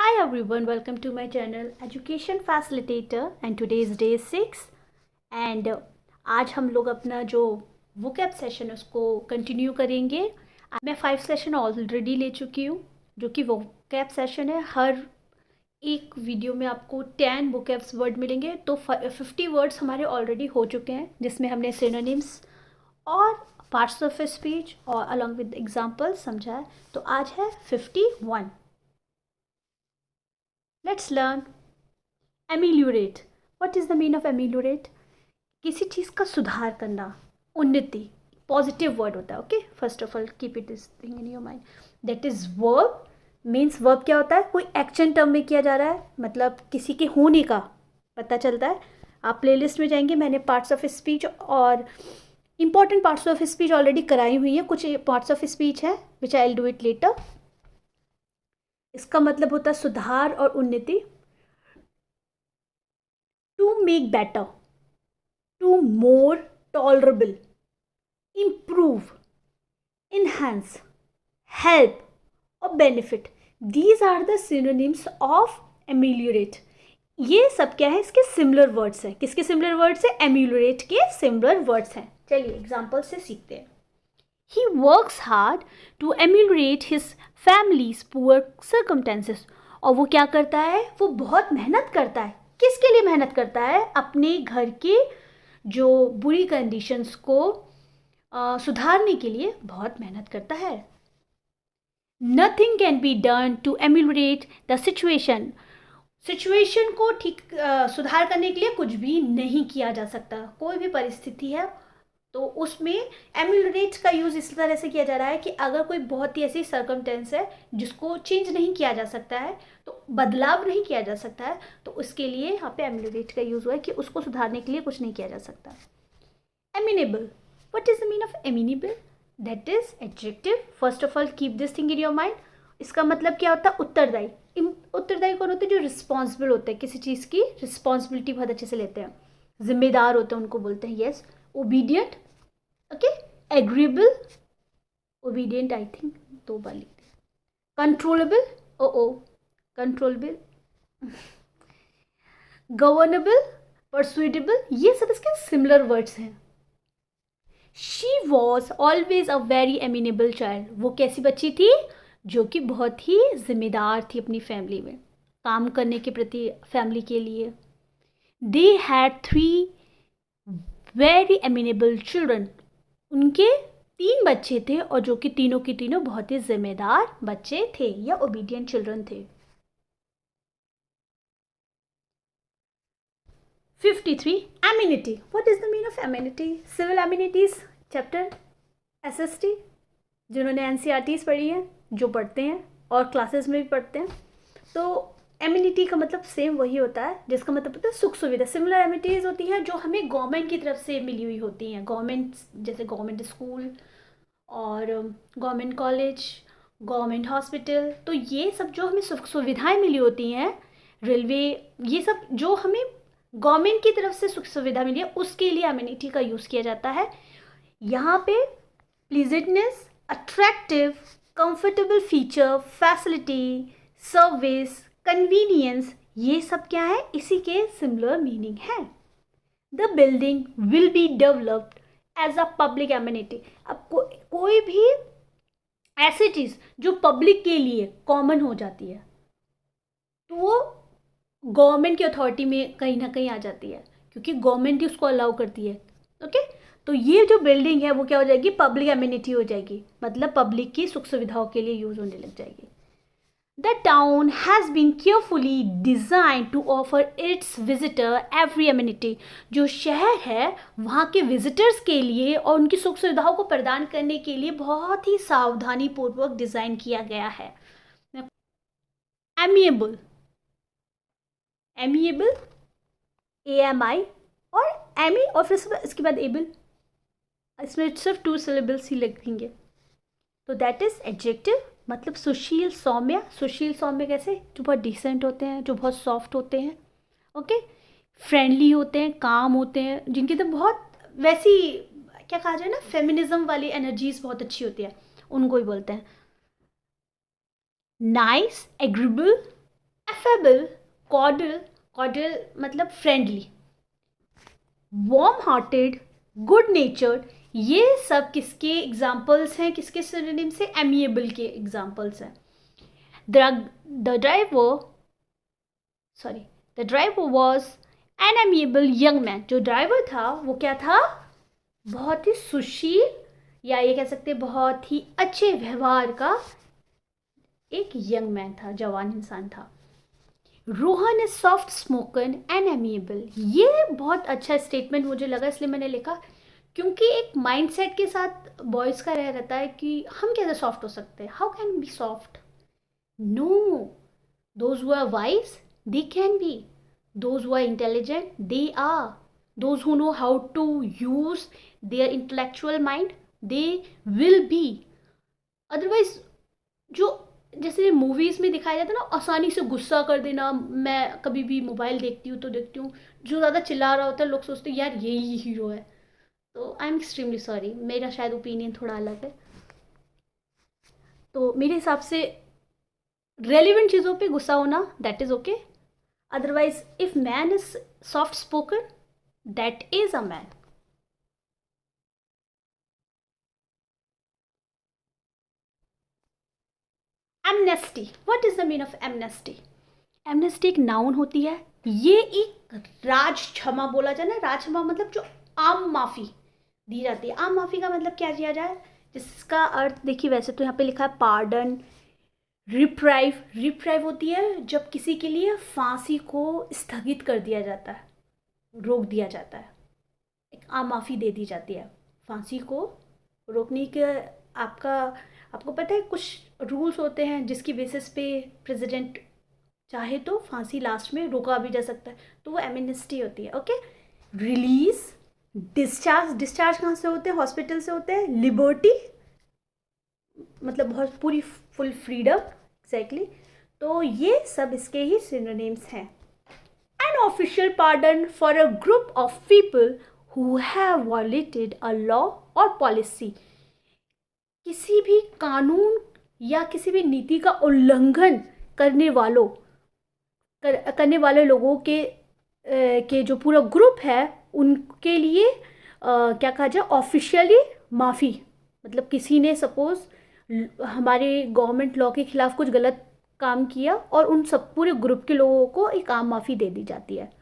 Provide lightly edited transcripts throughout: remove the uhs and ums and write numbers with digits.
Hi everyone, welcome to my channel Education Facilitator and today is day 6 and आज हम लोग अपना जो vocab सेशन है उसको कंटिन्यू करेंगे। मैं 5 सेशन ऑलरेडी ले चुकी हूँ जो कि vocab सेशन है। हर एक वीडियो में आपको 10 vocabs वर्ड मिलेंगे, तो 50 वर्ड्स हमारे ऑलरेडी हो चुके हैं जिसमें हमने सिनोनिम्स और पार्ट्स ऑफ स्पीच और अलॉन्ग विद एग्जाम्पल्स समझा है। तो आज है 51। Let's learn ameliorate. What is the meaning of ameliorate? किसी चीज़ का सुधार करना, उन्नति, पॉजिटिव वर्ड होता है। Okay, first of all keep it this thing in your mind. That is verb. Means verb क्या होता है? कोई एक्शन टर्म में किया जा रहा है, मतलब किसी के होने का पता चलता है। आप प्लेलिस्ट में जाएंगे, मैंने पार्ट्स ऑफ स्पीच और important parts of speech already कराई हुई हैं। कुछ पार्ट्स ऑफ स्पीच है which I will do it later. इसका मतलब होता है सुधार और उन्नति। To make better, to more tolerable, improve, enhance, help और benefit. These are the synonyms of ameliorate. ये सब क्या है? इसके सिमिलर वर्ड्स हैं। किसके सिमिलर वर्ड्स हैं? एमिलियोरेट के सिमिलर वर्ड्स हैं। चलिए एग्जाम्पल से सीखते हैं। He works hard to ameliorate his family's poor circumstances. और वो क्या करता है? वो बहुत मेहनत करता है। किसके लिए मेहनत करता है? अपने घर के जो बुरी कंडीशंस को सुधारने के लिए बहुत मेहनत करता है। Nothing can be done to ameliorate the situation. Situation को ठीक सुधार करने के लिए कुछ भी नहीं किया जा सकता। कोई भी परिस्थिति है तो उसमें एमिलियोरेट का यूज़ इस तरह से किया जा रहा है कि अगर कोई बहुत ही ऐसी सर्कमटेंस है जिसको चेंज नहीं किया जा सकता है, तो बदलाव नहीं किया जा सकता है, तो उसके लिए यहाँ पे एमिलियोरेट का यूज़ हुआ है कि उसको सुधारने के लिए कुछ नहीं किया जा सकता। Amenable, what is the meaning of amenable? That is adjective. First of all keep this thing in your mind. इसका मतलब क्या होता है? उत्तरदायी। उत्तरदायी कौन होते हैं? जो रिस्पॉन्सिबल होते हैं, किसी चीज़ की रिस्पॉन्सिबिलिटी बहुत अच्छे से लेते हैं, जिम्मेदार होते हैं, उनको बोलते हैं। Yes. Obedient, okay. Agreeable, obedient I think 2 बार लिखते हैं। कंट्रोलेबल, ओ कंट्रोलेबल। गवर्नेबल, परसुएडेबल, ये सब इसके सिमिलर वर्ड्स हैं। She was always a very amenable child. वो कैसी बच्ची थी? जो कि बहुत ही जिम्मेदार थी अपनी फैमिली में, काम करने के प्रति फैमिली के लिए। They had 3 very amenable children. उनके 3 बच्चे थे और जो कि तीनों के तीनों बहुत ही जिम्मेदार बच्चे थे या ओबीडियंट चिल्ड्रन थे। 53 amenity. What is the meaning of amenity? Civil amenities chapter SST, जिन्होंने एनसीईआरटीज पढ़ी है, जो पढ़ते हैं और क्लासेस में भी पढ़ते हैं, तो एमिनिटी का मतलब सेम वही होता है जिसका मतलब होता है सुख सुविधा। सिमिलर एमिनिटीज़ होती हैं जो हमें गवर्नमेंट की तरफ से मिली हुई होती हैं। गवर्नमेंट, जैसे गवर्नमेंट स्कूल और गवर्नमेंट कॉलेज, गवर्नमेंट हॉस्पिटल, तो ये सब जो हमें सुख सुविधाएं मिली होती हैं, रेलवे, ये सब जो हमें गवर्नमेंट की तरफ से सुख सुविधा मिली है, उसके लिए एमिनिटी का यूज़ किया जाता है। यहाँ पे pleasantness, attractive, comfortable feature, facility, service, convenience, ये सब क्या है? इसी के सिमिलर मीनिंग है। The building will be developed as a public amenity. अब कोई भी ऐसी चीज़ जो पब्लिक के लिए कॉमन हो जाती है तो वो गवर्नमेंट की अथॉरिटी में कहीं ना कहीं आ जाती है, क्योंकि गवर्नमेंट ही उसको अलाउ करती है। ओके, तो ये जो बिल्डिंग है वो क्या हो जाएगी? पब्लिक एमिनिटी हो जाएगी, मतलब पब्लिक की सुख सुविधाओं के लिए यूज होने लग जाएगी। The town has been carefully designed to offer its visitor every amenity. जो शहर है वहाँ के विजिटर्स के लिए और उनकी सुख सुविधाओं को प्रदान करने के लिए बहुत ही सावधानी पूर्वक डिज़ाइन किया गया है। एमिएबल, एमिएबल, AMI और एमी और फिर इसके बाद एबल, इसमें सिर्फ 2 सिलेबल्स ही लिखेंगे। तो दैट इज एडजेक्टिव, मतलब सुशील सौम्य। सुशील सौम्य कैसे? जो बहुत डिसेंट होते हैं, जो बहुत सॉफ्ट होते हैं, ओके, फ्रेंडली होते हैं, काम होते हैं, जिनकी तो बहुत वैसी क्या कहा जाए ना, फेमिनिज्म वाली एनर्जीज बहुत अच्छी होती है, उनको ही बोलते हैं। Nice, agreeable, affable, cordial, cordial मतलब friendly, warm hearted, good natured, ये सब किसके एग्जाम्पल्स हैं, किसके सिनोनिम से, एमिएबल के एग्जाम्पल्स हैं. The driver sorry the driver was an amiable young man. जो ड्राइवर था वो क्या था, बहुत ही सुशील, या ये कह सकते बहुत ही अच्छे व्यवहार का एक यंग मैन था, जवान इंसान था. Rohan is soft spoken and amiable. ये बहुत अच्छा स्टेटमेंट मुझे लगा, इसलिए मैंने लिखा, क्योंकि एक माइंडसेट के साथ बॉयज़ का रहता है कि हम कैसे सॉफ्ट हो सकते हैं, how can be soft. No, those who are wise they can be, those who are intelligent they are, those who know how to use their intellectual mind they will be. Otherwise जो जैसे movies में दिखाया जाता है ना, आसानी से गुस्सा कर देना. मैं कभी भी मोबाइल देखती हूँ तो देखती हूँ जो ज़्यादा चिल्ला रहा होता है, लोग सोचते हैं यार यही हीरो है. तो आई एम एक्सट्रीमली सॉरी, मेरा शायद ओपिनियन थोड़ा अलग है. तो मेरे हिसाब से रेलिवेंट चीज़ों पे गुस्सा होना that is okay. Otherwise if man is soft spoken that is a man. Amnesty, what is the mean of amnesty. Amnesty एक नाउन होती है. ये एक राज क्षमा बोला जाए ना, राज क्षमा मतलब जो आम माफ़ी दी जाती है. आम माफ़ी का मतलब क्या किया जाए, जिसका अर्थ देखिए, वैसे तो यहाँ पे लिखा है पार्डन. रिप्राइव, रिप्राइव होती है जब किसी के लिए फांसी को स्थगित कर दिया जाता है, रोक दिया जाता है, एक आम माफ़ी दे दी जाती है. फांसी को रोकने के आपका आपको पता है कुछ रूल्स होते हैं जिसकी बेसिस पे प्रेसिडेंट चाहे तो फांसी लास्ट में रोका भी जा सकता है, तो वो एमनेस्टी होती है. ओके. रिलीज, डिस्चार्ज, डिस्चार्ज कहाँ से होते हैं, हॉस्पिटल से होते हैं. लिबर्टी मतलब बहुत पूरी फुल फ्रीडम, एग्जैक्टली. तो ये सब इसके ही सिनोनिम्स हैं. An official pardon for a group of people who have violated a law और पॉलिसी. किसी भी कानून या किसी भी नीति का उल्लंघन करने वाले लोगों के जो पूरा ग्रुप है उनके लिए क्या कहा जाए, ऑफिशियली माफ़ी. मतलब किसी ने सपोज हमारे गवर्नमेंट लॉ के खिलाफ कुछ गलत काम किया और उन सब पूरे ग्रुप के लोगों को एक आम माफ़ी दे दी जाती है.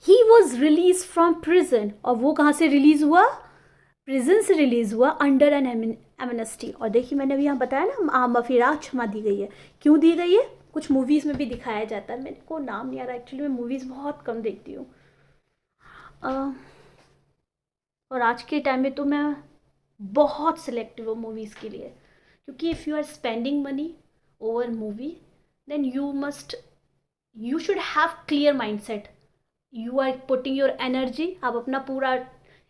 He was release from prison, और वो कहाँ से रिलीज हुआ, प्रिजन से रिलीज हुआ, अंडर एन एमनेस्टी. और देखिए मैंने अभी यहाँ बताया ना, आम माफ़ी, राज क्षमा दी गई है. क्यों दी गई है, कुछ मूवीज़ में भी दिखाया जाता है. मेरे को नाम नहीं आ रहा एक्चुअली, मैं मूवीज़ बहुत कम देखती हूँ. और आज के टाइम में तो मैं बहुत सिलेक्टिव हूँ मूवीज़ के लिए, क्योंकि if you are spending money over movie then you should have clear mind set. You are putting your energy, आप अपना पूरा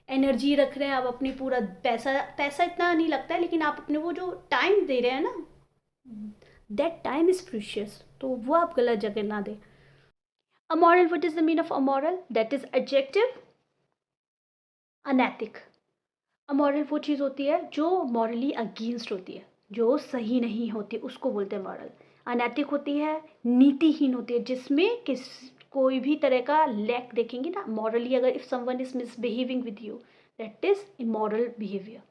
एनर्जी रख रहे हैं, आप अपनी पूरा पैसा इतना नहीं लगता है, लेकिन आप अपने वो जो टाइम दे रहे हैं ना, दैट टाइम इज प्रीशियस, तो वो आप गलत जगह ना दें. Amoral, what is the mean of amoral, that is adjective, अनैतिक. अमोरल वो चीज़ होती है जो मॉरली अगेंस्ट होती है, जो सही नहीं होती, उसको बोलते हैं मॉरल. अनैतिक होती है, नीतिहीन होती है, जिसमें कोई भी तरह का लैक देखेंगे ना मॉरली. अगर if someone is misbehaving with you that is immoral behaviour.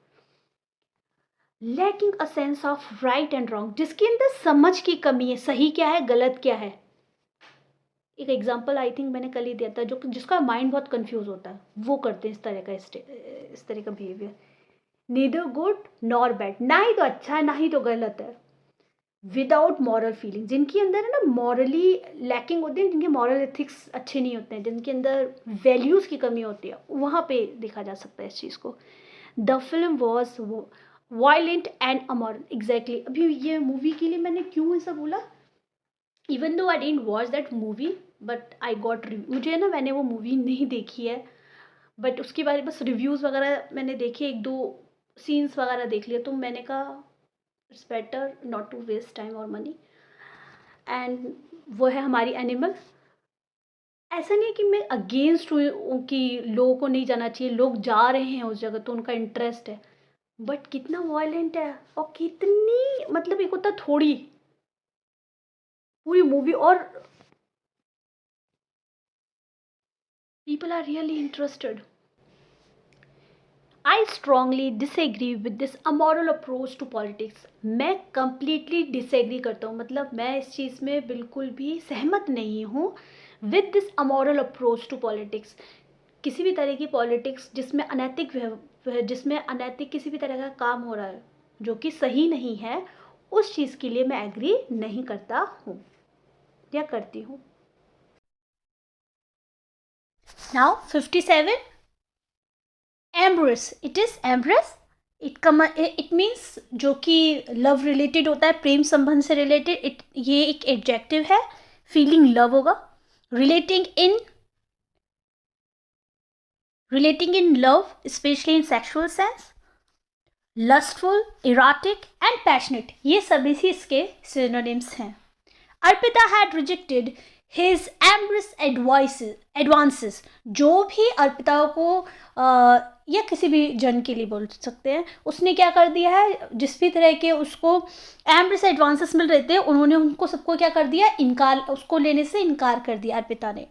Lacking a sense of right and wrong, जिसके अंदर समझ की कमी है, सही क्या है गलत क्या है. एक एग्जांपल आई थिंक मैंने कल ही दिया था, जो जिसका माइंड बहुत कंफ्यूज होता है, वो करते हैं इस तरह का behaviour. Neither good nor bad, ना ही तो अच्छा है ना ही तो गलत है. विदाउट मॉरल फीलिंग, जिनके अंदर है ना मॉरली लैकिंग होती है, जिनके मॉरल एथिक्स अच्छे नहीं होते हैं, जिनके अंदर वैल्यूज़ की कमी होती है, वहाँ पे देखा जा सकता है इस चीज़ को. The film was violent and amoral, exactly. अभी ये मूवी के लिए मैंने क्यों ऐसा बोला, even though I dent watch that movie but I got review. मुझे ना, मैंने वो मूवी नहीं देखी है बट उसके बारे में बस रिव्यूज़ वगैरह मैंने देखे, एक दो सीन्स वगैरह देख लिए, तो मैंने कहा it's better not to waste time और मनी. एंड वो है हमारी एनिमल. ऐसा नहीं है कि मैं अगेंस्ट हूँ कि लोगों को नहीं जाना चाहिए, लोग जा रहे हैं उस जगह तो उनका इंटरेस्ट है, बट कितना वायलेंट है और कितनी, मतलब एक होता थोड़ी पूरी मूवी, और people are really interested. I strongly disagree with this amoral approach to politics. मैं completely disagree करता हूँ, मतलब मैं इस चीज़ में बिल्कुल भी सहमत नहीं हूँ with this amoral approach to politics. किसी भी तरह की पॉलिटिक्स जिसमें अनैतिक किसी भी तरह का काम हो रहा है जो कि सही नहीं है, उस चीज़ के लिए मैं एग्री नहीं करता हूँ या करती हूँ. Now 57. Embrace. It is embrace. It means जो कि लव रिलेटेड होता है, प्रेम संबंध से रिलेटेड. ये एक एडजेक्टिव है. फीलिंग लव होगा. Relating in love specially in sexual sense. Lustful, erotic and passionate, ये सभी ही इसके सिनोनिम्स हैं. Arpita had rejected his embrace advances. जो भी अर्पिता को या किसी भी जन के लिए बोल सकते हैं, उसने क्या कर दिया है, जिस भी तरह के उसको एम्ब्रेस एडवांसेस मिल रहे थे, उन्होंने उनको सबको क्या कर दिया, इनकार, उसको लेने से इनकार कर दिया अर्पिता ने.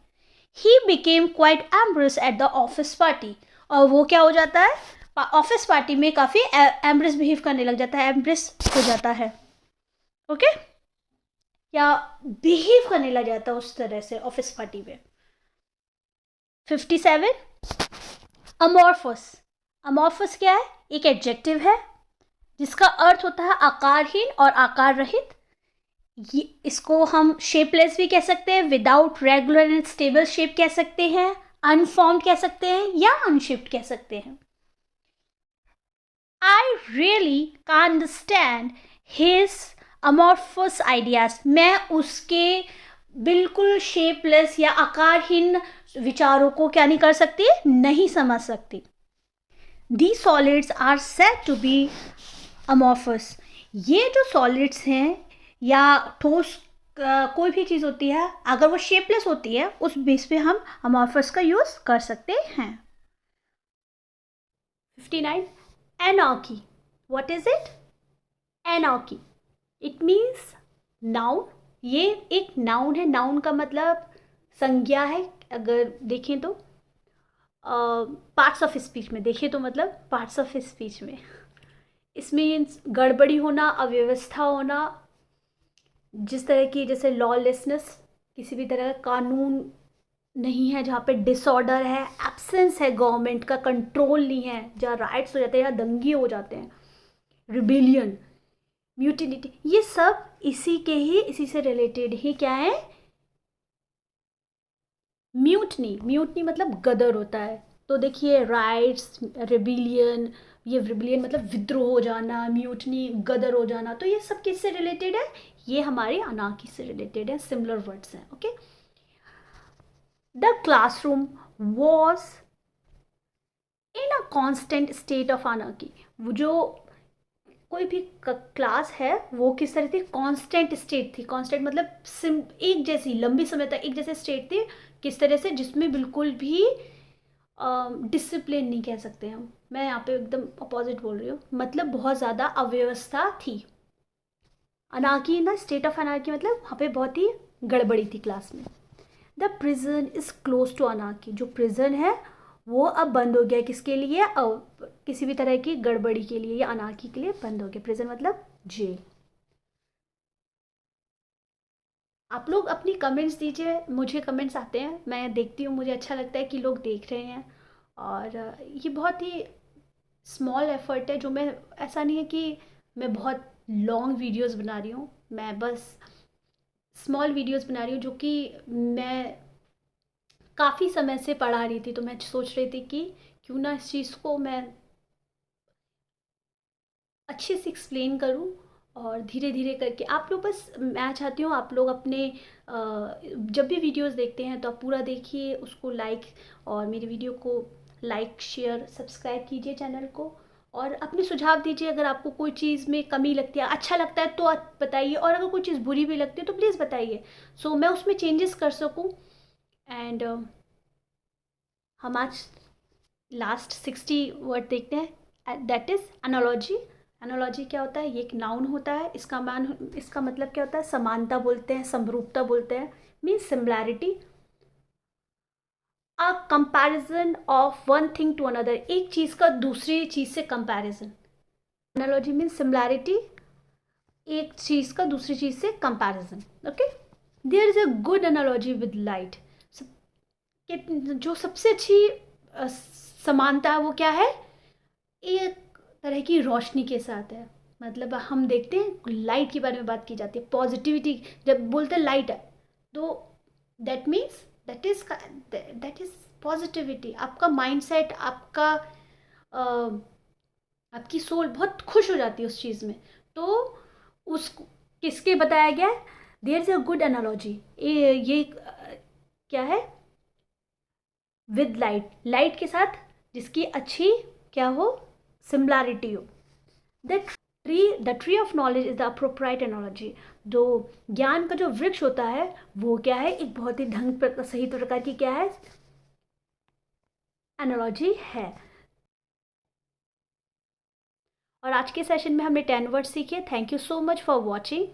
He became quite embrace at the office party. और वो क्या हो जाता है, ऑफिस पार्टी में काफ़ी एम्ब्रेस बिहेव करने लग जाता है, एम्ब्रेस हो जाता है. ओके, या बिहेव करने लग जाता है उस तरह से ऑफिस पार्टी में. 57. अमॉर्फस. अमॉर्फस क्या है, एक एडजेक्टिव है जिसका अर्थ होता है आकारहीन और आकार रहित. इसको हम शेपलेस भी कह सकते हैं, without regular and stable shape कह सकते हैं, अनफॉर्म्ड कह सकते हैं, या अनशिफ्ट कह सकते हैं. I really can't understand his amorphous ideas. मैं उसके बिल्कुल शेपलेस या आकारहीन विचारों को क्या नहीं कर सकती, नहीं समझ सकती. These solids are said to be amorphous. ये जो सॉलिड्स हैं या ठोस कोई भी चीज़ होती है, अगर वो शेपलेस होती है, उस बेस पे हम अमॉर्फस का यूज़ कर सकते हैं. 59. Anarchy. What is it? Anarchy. It means noun. ये एक नाउन है. नाउन का मतलब संज्ञा है. अगर देखें तो पार्ट्स ऑफ स्पीच में देखें तो मतलब पार्ट्स ऑफ स्पीच में इसमें गड़बड़ी होना, अव्यवस्था होना, जिस तरह की, जैसे लॉलेसनेस, किसी भी तरह का कानून नहीं है, जहाँ पे डिसऑर्डर है, एब्सेंस है, गवर्नमेंट का कंट्रोल नहीं है, जहाँ राइट्स हो जाते हैं, जहाँ दंगे हो जाते हैं, रिबेलियन, म्यूटिनिटी, ये सब इसी से रिलेटेड ही क्या है, म्यूटनी मतलब गदर होता है. तो देखिए, राइट्स, रिबेलियन, ये रिबेलियन मतलब विद्रोह हो जाना, म्यूटनी गदर हो जाना, तो ये सब किससे रिलेटेड है, ये हमारे अनार्की से रिलेटेड है, सिमिलर वर्ड्स हैं. Okay. The classroom was in a constant state of anarchy. जो कोई भी क्लास है वो किस तरह थी, कांस्टेंट स्टेट थी. कांस्टेंट मतलब एक जैसी, लंबी समय तक एक जैसे स्टेट थी. किस तरह से, जिसमें बिल्कुल भी डिसिप्लिन नहीं कह सकते हम, मैं यहाँ पे एकदम अपोजिट बोल रही हूँ, मतलब बहुत ज़्यादा अव्यवस्था थी. Anarchy in the state of anarchy मतलब वहाँ पे बहुत ही गड़बड़ी थी क्लास में. The prison is close to anarchy. जो प्रिजन है वो अब बंद हो गया, किसके लिए, किसी भी तरह की गड़बड़ी के लिए या अनार्की के लिए बंद हो गया. प्रिजन मतलब जेल. आप लोग अपनी कमेंट्स दीजिए, मुझे कमेंट्स आते हैं, मैं देखती हूँ, मुझे अच्छा लगता है कि लोग देख रहे हैं. और ये बहुत ही स्मॉल एफर्ट है, जो मैं, ऐसा नहीं है कि मैं बहुत लॉन्ग वीडियोस बना रही हूँ, मैं बस स्मॉल वीडियोस बना रही हूँ, जो कि मैं काफ़ी समय से पढ़ा रही थी. तो मैं सोच रही थी कि क्यों ना इस चीज़ को मैं अच्छे से एक्सप्लेन करूं, और धीरे धीरे करके आप लोग, बस मैं चाहती हूँ आप लोग अपने जब भी वीडियोस देखते हैं तो आप पूरा देखिए, उसको लाइक, और मेरी वीडियो को लाइक, शेयर, सब्सक्राइब कीजिए चैनल को, और अपने सुझाव दीजिए. अगर आपको कोई चीज़ में कमी लगती है, अच्छा लगता है तो आप बताइए, और अगर कोई चीज़ बुरी भी लगती है तो प्लीज़ बताइए, सो मैं उसमें चेंजेस कर सकूँ. एंड हम आज लास्ट 60 वर्ड देखते हैं, दैट इज़ एनालॉजी. एनालॉजी क्या होता है? ये एक नाउन होता है, इसका मतलब क्या होता है? समानता बोलते हैं, समरूपता बोलते हैं, means similarity, a comparison of one thing to another, एक चीज का दूसरी चीज से कंपैरिजन। एनालॉजी मीन्स सिमिलैरिटी, एक चीज का दूसरी चीज से comparison. Okay, there is a good analogy with light. जो सबसे अच्छी समानता है वो क्या है? एक तरह की रोशनी के साथ है। मतलब हम देखते हैं लाइट के बारे में बात की जाती है, पॉजिटिविटी जब बोलते हैं लाइट है, तो that means that is positivity. आपका माइंडसेट, आपकी सोल बहुत खुश हो जाती है उस चीज़ में। तो उस किसके बताया गया है? There is a good analogy, ये क्या है? विद लाइट, लाइट के साथ जिसकी अच्छी क्या हो? सिमिलैरिटी हो। The tree of knowledge is the appropriate analogy. जो ज्ञान का जो वृक्ष होता है वो क्या है? एक बहुत ही सही प्रकार की क्या है? एनालॉजी है। और आज के सेशन में हमने 10 वर्ड सीखे। Thank you so much for watching.